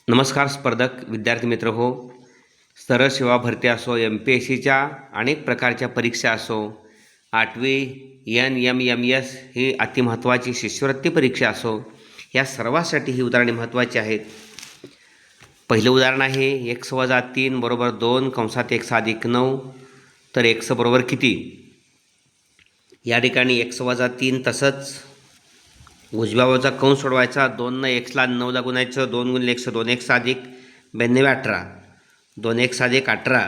नमस्कार स्पर्धक विद्यार्थी मित्र हो. सरळ सेवा भरती असो, MPSCच्या अनेक प्रकारच्या परीक्षा असो, 8वी NMMS ही अतिमहत्त्वाची शिष्यवृत्ती परीक्षा असो, या सर्वासाठी ही उदाहरणे महत्त्वाची आहेत. पहिलं उदाहरण आहे x - 3 = 2 कंसात x + 9. तर x बरोबर किती? या ठिकाणी x - 3 तसंच उजव्या बाजूचा कंस सोडवायचा. 2 न x ला 9 ला गुणायचं. 2 × x 2x अधिक 92 18. 2x अधिक 18.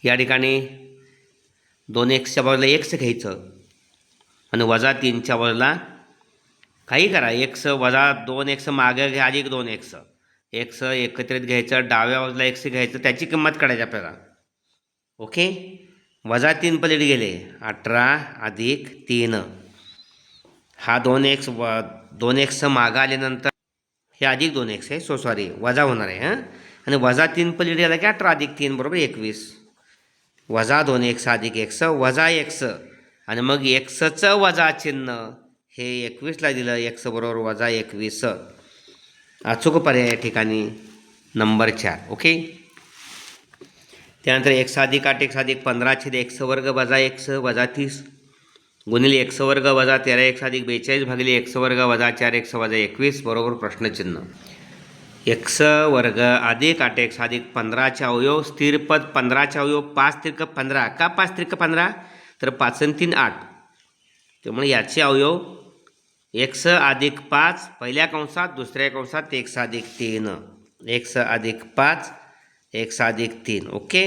या ठिकाणी 2xच्या बाजूला x घ्यायचं आणि वजा 3च्या बाजूला काही करा. x वजा 2x मागे घ्या अधिक 2x. x एकत्रित घ्यायचं, डाव्या बाजूला x घ्यायचं, त्याची किंमत काढायची आपल्याला. ओके. वजा 3 पलीकडे गेले. 18 अधिक 3. हा 2x मागं आल्यानंतर हे अधिक 2x आहे. सॉरी वजा होणार आहे आणि वजा 3 पलीकडे गेला की 18 अधिक 3 = 21. वजा 2x अधिक x वजा x आणि मग xचं वजा चिन्ह हे 21ला दिलं. x बरोबर वजा 21. अचूक पर्याय या ठिकाणी नंबर 4. ओके. त्यानंतर x अधिक 8x अधिक 15/x² वजा x वजा 30 गुणिले x² वजा 13x अधिक 42 भागिले x² वजा 4x वजा 21 बरोबर प्रश्नचिन्ह. x² अधिक 8x अधिक 15चे अवयव स्थिर पद 15चे अवयव 5 त्रिक 15. का 5 त्रिक 15? तर 5 आणि 3 8. त्यामुळे याचे अवयव x अधिक 5 पहिल्या कंसात, दुसऱ्या कंसात x अधिक 3. x अधिक 5 x अधिक 3. ओके.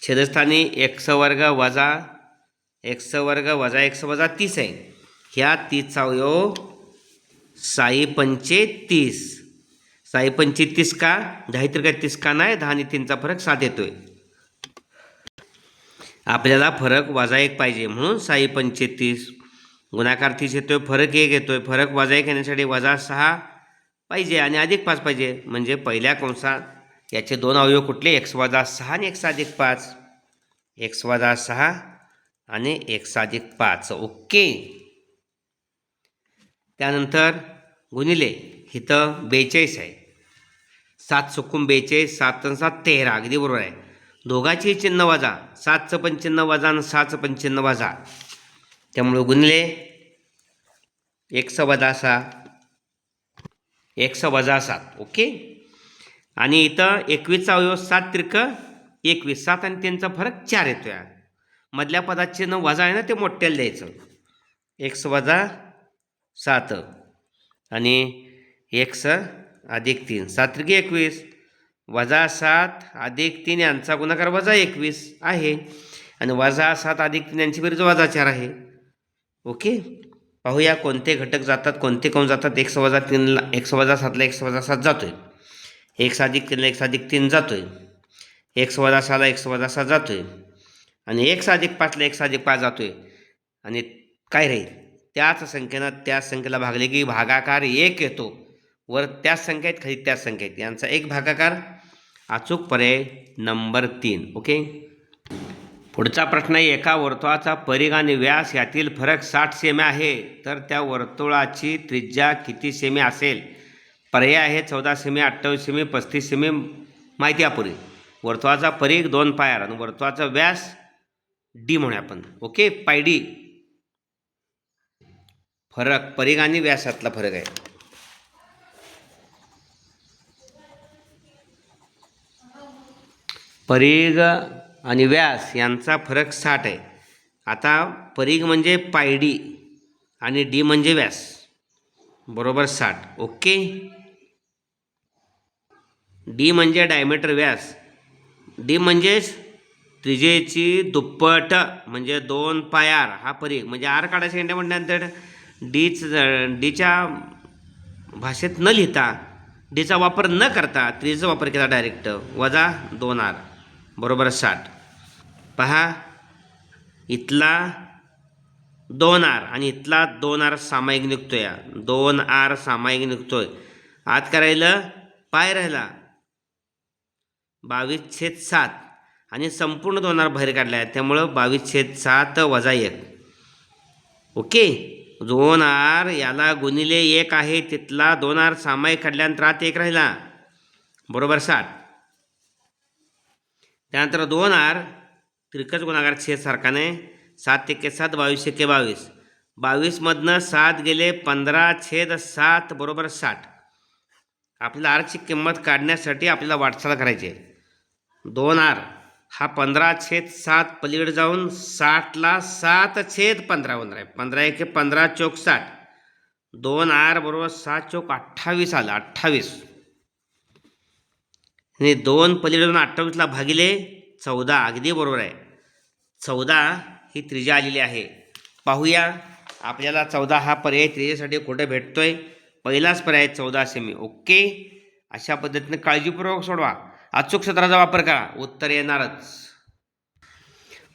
छेदस्थानी x² वजा x² वजा x वजा 30 आहे. ह्या 30चा अवयव 6 पंचे 30. 6 पंचे 30 का? 10 त्रिक 30 का नाही? 10 आणि 3चा फरक 7 येतोय. आपल्याला फरक वजा 1 पाहिजे म्हणून 6 पंचे 30 गुणाकार 30 येतोय. फरक 1 येतोय. फरक वजा 1 येण्यासाठी वजा 6 पाहिजे आणि अधिक 5 पाहिजे. म्हणजे पहिल्या कंसात याचे दोन अवयव कुठले? x वजा 6 आणि x अधिक 5. x वजा 6 आणि x अधिक 5. ओके. त्यानंतर गुणिले इथं 42 आहे. 7 चुकून 42, 7 आणि 7 13. अगदी बरोबर आहे. दोघांची चिन्ह वजा. 7चं पण चिन्ह वजा आणि 6चं पण चिन्ह वजा. त्यामुळे गुणिले x वजा 6 x वजा 7. ओके. आणि इथं 21चा अवयव 7 त्रिक 21. 7 आणि 3चा फरक 4 येतोय. मधल्या पदाचे चिन्ह वजा आहे ना, ते मोठ्याला द्यायचं. x वजा 7 आणि x अधिक 3. 7 त्रिक 21 वजा 7 अधिक 3 यांचा गुणाकार वजा 21 आहे आणि वजा 7 अधिक 3 यांची बेरीज वजा 4 आहे. ओके. पाहूया कोणते घटक जातात, कोणते कंस जातात. x वजा 3ला x वजा 7ला x वजा 7 जातोय. x अधिक 3ला x अधिक 3 जातोय. x वजा 6ला x वजा 6 जातोय आणि x अधिक 5ला x अधिक 5 जातोय. आणि काय राहील? त्याच संख्येनं त्याच संख्येला भागले की भागाकार 1 येतो. वर त्याच संख्या आहेत, खाली त्याच संख्या आहेत, यांचा एक भागाकार. अचूक पर्याय नंबर 3. ओके. पुढचा प्रश्न आहे, एका वर्तुळाचा परिघ आणि व्यास यातील फरक 60 सेमी आहे, तर त्या वर्तुळाची त्रिज्या किती सेमी असेल? पर्याय आहे 14 सेमी, 28 सेमी, 35 सेमी. माहिती अपुरी. वर्तुळाचा परिघ 2 पाय आणि वर्तुळाचा व्यास d म्हणूया आपण. ओके. पाय d. फरक परिघ आणि व्यासातला फरक आहे. परिघ आणि व्यास यांचा फरक 60 आहे. आता परिघ म्हणजे पाय d आणि d म्हणजे व्यास बरोबर 60. ओके. d म्हणजे डायमीटर व्यास. d म्हणजेच त्रिज्येची दुप्पट म्हणजे 2 पाय r. हा परिघ म्हणजे r काढायचं इंड्या म्हटल्यानंतर डीच्या भाषेत न लिहिता, डीचा वापर न करता त्रिज्येचा वापर केला डायरेक्ट. वजा 2r बरोबर 60. पहा, इथला 2r आणि इथला 2r सामायिक निघतोय. 2r सामायिक निघतोय. आत करायला पाय राहिला 22/7 आणि संपूर्ण 2r बाहेर काढला आहे. त्यामुळं 22/7 वजा 1. ओके. 2r याला गुणिले 1 आहे, तिथला 2r सामायिक काढल्यानंतर आत 1 राहिला, बरोबर 60. त्यानंतर 2r तिरकस गुणाकार छेद सारखा नाही, 7 × 7 22 × 22, 22मधनं 7 गेले 15/7 बरोबर 60. आपल्याला आरची किंमत काढण्यासाठी आपल्याला वाटचाल करायची आहे. 2r हा 15/7 पलीकडे जाऊन 60ला 7/15 होणार आहे. 15 × 1 = 15 × 4 = 60. 2r बरोबर 7 × 28 आलं, 28. आणि 2 पलीकडे जाऊन 28ला भागिले 14, अगदी बरोबर आहे. 14 ही त्रिज्या आलेली आहे. पाहूया आपल्याला 14 हा पर्याय त्रिज्येसाठी कुठे भेटतोय. पहिलाच पर्याय 14 सेमी. ओके, अशा पद्धतीने काळजीपूर्वक सोडवा, अचूक सूत्राचा वापर करा, उत्तर येणारच.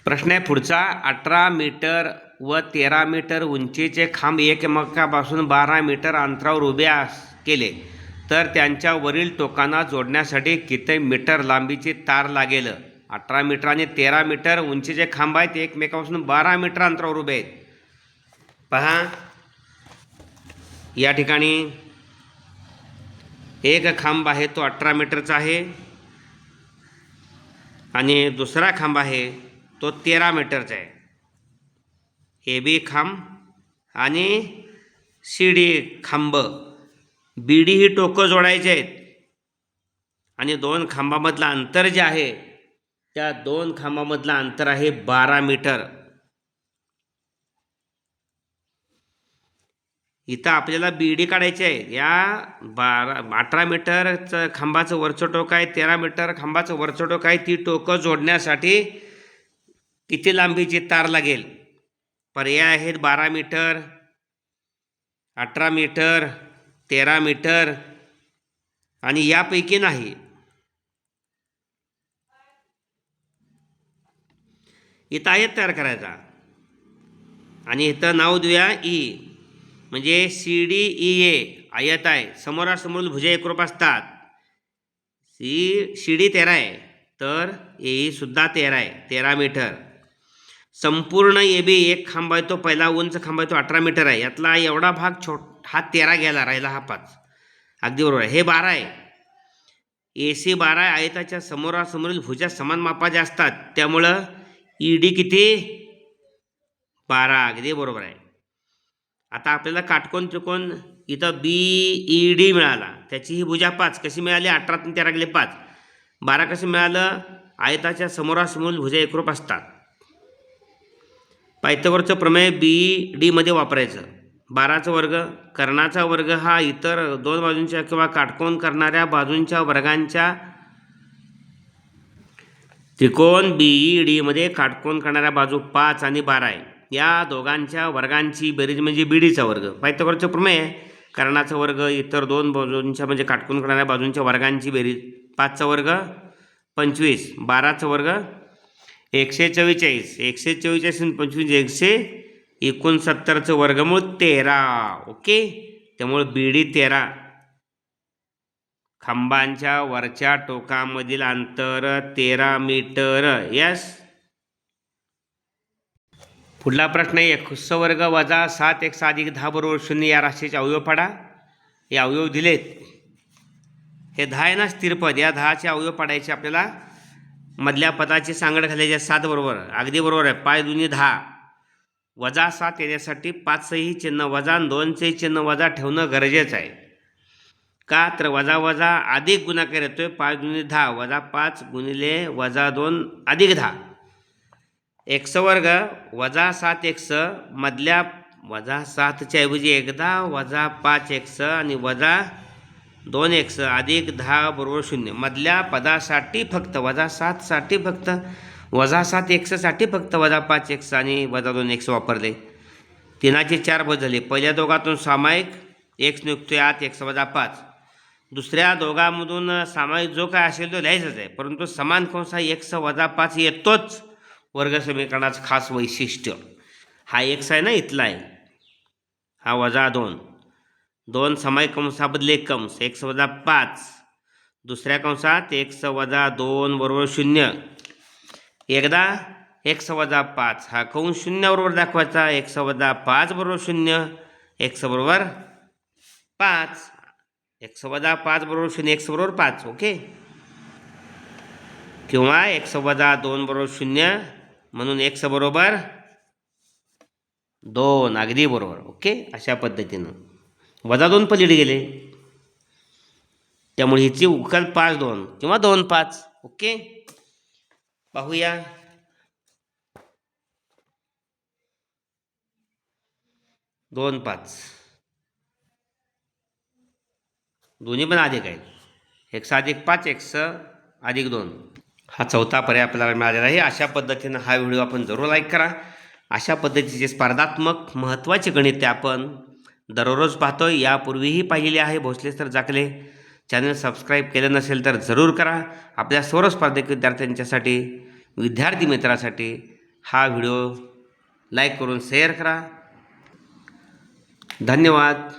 प्रश्न आहे पुढचा. 18 मीटर व 13 मीटर उंचीचे खांब एकमेकांपासून 12 मीटर अंतरावर उभे केले तर त्यांच्या वरील टोकांना जोडण्यासाठी किती मीटर लांबीची तार लागेल. 18 मीटर आणि 13 मीटर उंचीचे खांब आहेत, एकमेकांपासून 12 मीटर अंतरावर उभे आहेत. पहा, या ठिकाणी एक खांब आहे तो 18 मीटरचा आहे आणि दुसरा खांब आहे तो 13 मीटरचा आहे. हे बी खांब आणि सीडी खांब, बीडी ही टोकं जोडायचे आहेत आणि 2 खांबामधलं अंतर जे आहे त्या 2 खांबामधलं अंतर आहे 12 मीटर. इथं आपल्याला बीडी काढायची आहे. या 18 मीटरचं खांबाचं वरचं टोक आहे, 13 मीटर खांबाचं वरचं टोक आहे. ती टोकं जोडण्यासाठी किती लांबीची तार लागेल. पर्याय आहेत 12 मीटर, 18 मीटर, 13 मीटर आणि यापैकी नाही. इथं आयत तयार करायचा आणि इथं नाव देऊया ई, म्हणजे सी डी ई ए आयत आहे. समोरासमोर भुजा एकरूप असतात. सी डी 13 आहे तर ए सुद्धा 13 आहे, 13 मीटर. संपूर्ण ए बी एक खांब आहे, तो पहिला उंच खांब आहे तो 18 मीटर आहे. यातला एवढा भाग हा 13 गेला, राहिला हा 5. अगदी बरोबर आहे. हे 12 आहे. ए सी 12 आहे. आयताच्या समोरासमोरील भुजा समान मापाच्या असतात, त्यामुळं ई डी किती 12. अगदी बरोबर आहे. आता आपल्याला काटकोन त्रिकोण इथं बी ई डी मिळाला, त्याची ही भुजा 5 कशी मिळाली. 18 आणि 13 गेले 5, 12 कसं मिळालं. आयताच्या समोरासमोर भुजा एकरूप असतात. पायथागोरसचं प्रमेय बी डी मध्ये वापरायचं. 12चा वर्ग कर्णाचा वर्ग हा इतर 2 बाजूंच्या किंवा काटकोन करणाऱ्या बाजूंच्या वर्गांच्या त्रिकोण बी डी मध्ये काटकोन करणाऱ्या बाजू 5 आणि 12 आहे. या दोघांच्या वर्गांची बेरीज म्हणजे बीडीचा वर्ग. पायथागोरसचं प्रमेय कर्णाचा वर्ग इतर 2 बाजूंच्या म्हणजे काटकोन करणाऱ्या बाजूंच्या वर्गांची बेरीज. 5चा वर्ग 25, 12चा वर्ग 144, 144 आणि 25 169चं वर्गमूळ 13. ओके, त्यामुळे बीडी 13. खांबांच्या वरच्या टोकामधील अंतर 13 मीटर. यस. पुढला प्रश्न आहे. x वर्ग वजा 7x अधिक 10 बरोबर 0 या राशीचे अवयव पाडा. हे अवयव दिलेत. हे 10 आहे ना स्थिर पद, या 10चे अवयव पाडायचे आपल्याला. मधल्या पदाची सांगड घालायची 7 बरोबर. अगदी बरोबर आहे. पाय दोन्ही 10. वजा 7 येण्यासाठी 5चंही चिन्ह वजा आणि 2चंही चिन्ह वजा ठेवणं गरजेचं आहे. का तर वजा वजा अधिक गुणाकार येतोय. पाय दोन्ही 10 वजा 5 गुणिले वजा 2 अधिक 10. x वर्ग वजा 7x मधल्या वजा 7च्या ऐवजी एकदा वजा 5x आणि वजा 2x अधिक 10 बरोबर 0. मधल्या पदासाठी फक्त वजा 7 साठी फक्त वजा 7x साठी फक्त वजा 5x आणि वजा 2x वापरले. 3चे 4 पद झाले. पहिल्या दोघातून सामायिक x निघतोय आत x वजा 5. दुसऱ्या दोघांमधून सामायिक जो काय असेल तो लिहायचाच आहे, परंतु समान कंस x वजा 5 येतोच. वर्ग समीकरणाचं खास वैशिष्ट्य हा x आहे ना, इथला आहे हा वजा 2. 2 सामायिक कंसाबदले कंस x वजा 5, दुसऱ्या कंसात x वजा 2 बरोबर 0. एकदा x वजा 5 हा कंस शून्याबरोबर दाखवायचा. x वजा 5 बरोबर 0, x बरोबर 5, x वजा 5 बरोबर 0, x बरोबर 5. ओके. किंवा x वजा 2 बरोबर 0 म्हणून x बरोबर 2. अगदी बरोबर. ओके. अशा पद्धतीनं वजा 2 पलीकडे गेले, त्यामुळे हिची उकल 5 2 किंवा 2 5. ओके. पाहूया. 2 5 दोन्ही पण अधिक आहेत. x अधिक 5 x अधिक 2 हा चौथा पर्याय आपल्याला मिळालेला आहे. अशा पद्धतीनं हा व्हिडिओ आपण जरूर लाईक करा. अशा पद्धतीचे स्पर्धात्मक महत्त्वाचे गणिते आपण दररोज पाहतो. यापूर्वीही पाहिलेले आहे. भोसले सर जाकले चॅनल सबस्क्राईब केलं नसेल तर जरूर करा. आपल्या सर्व स्पर्धक विद्यार्थ्यांच्यासाठी, विद्यार्थी मित्रासाठी हा व्हिडिओ लाईक करून शेअर करा. धन्यवाद.